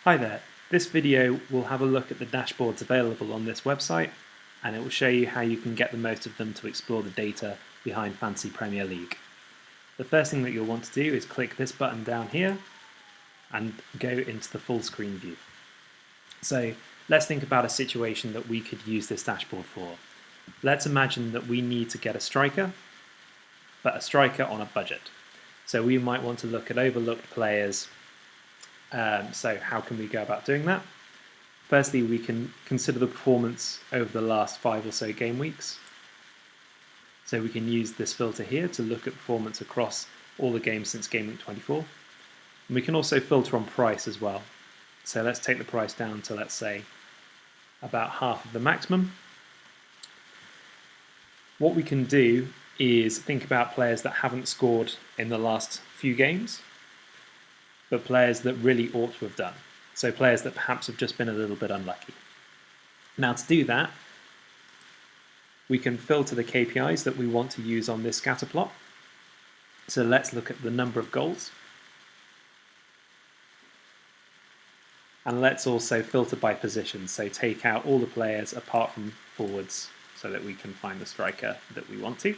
Hi there, this video will have a look at the dashboards available on this website, and it will show you how you can get the most of them to explore the data behind Fantasy Premier League. The first thing that you'll want to do is click this button down here and go into the full screen view. So let's think about a situation that we could use this dashboard for. Let's imagine that we need to get a striker, but a striker on a budget. So we might want to look at overlooked players. So how can we go about doing that? Firstly, we can consider the performance over the last 5 or so game weeks. So we can use this filter here to look at performance across all the games since game week 24. And we can also filter on price as well. So let's take the price down to, let's say, about half of the maximum. What we can do is think about players that haven't scored in the last few games, but players that really ought to have done. So players that perhaps have just been a little bit unlucky. Now to do that, we can filter the KPIs that we want to use on this scatter plot. So let's look at the number of goals. And let's also filter by position. So take out all the players apart from forwards so that we can find the striker that we want to.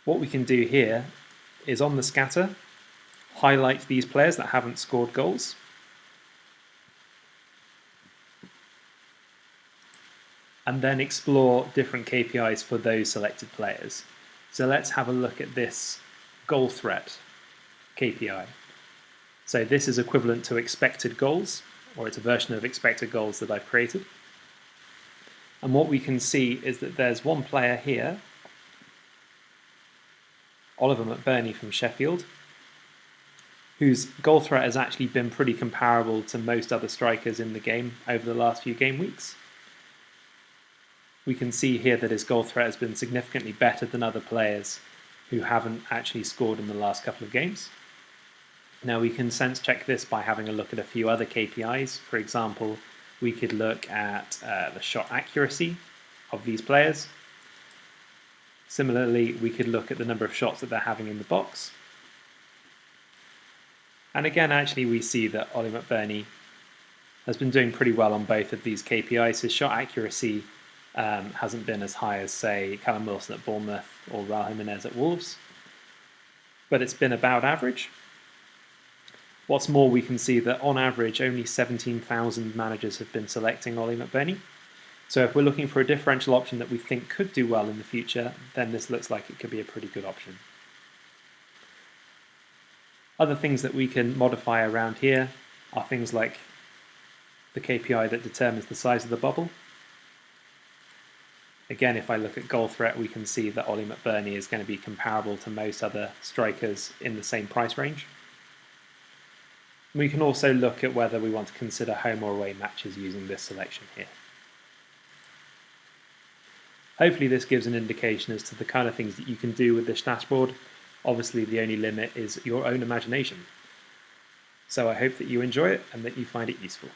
What we can do here is on the scatter, highlight these players that haven't scored goals. And then explore different KPIs for those selected players. So let's have a look at this goal threat KPI. So this is equivalent to expected goals, or it's a version of expected goals that I've created. And what we can see is that there's one player here, Oliver McBurney from Sheffield, whose goal threat has actually been pretty comparable to most other strikers in the game over the last few game weeks. We can see here that his goal threat has been significantly better than other players who haven't actually scored in the last couple of games. Now we can sense check this by having a look at a few other KPIs. For example, we could look at the shot accuracy of these players. Similarly, we could look at the number of shots that they're having in the box. And again, actually, we see that Ollie McBurney has been doing pretty well on both of these KPIs. His shot accuracy hasn't been as high as, say, Callum Wilson at Bournemouth or Raul Jimenez at Wolves, but it's been about average. What's more, we can see that on average, only 17,000 managers have been selecting Ollie McBurney. So if we're looking for a differential option that we think could do well in the future, then this looks like it could be a pretty good option. Other things that we can modify around here are things like the KPI that determines the size of the bubble. Again, if I look at goal threat, we can see that Ollie McBurney is going to be comparable to most other strikers in the same price range. We can also look at whether we want to consider home or away matches using this selection here. Hopefully this gives an indication as to the kind of things that you can do with this dashboard. Obviously the only limit is your own imagination. So I hope that you enjoy it and that you find it useful.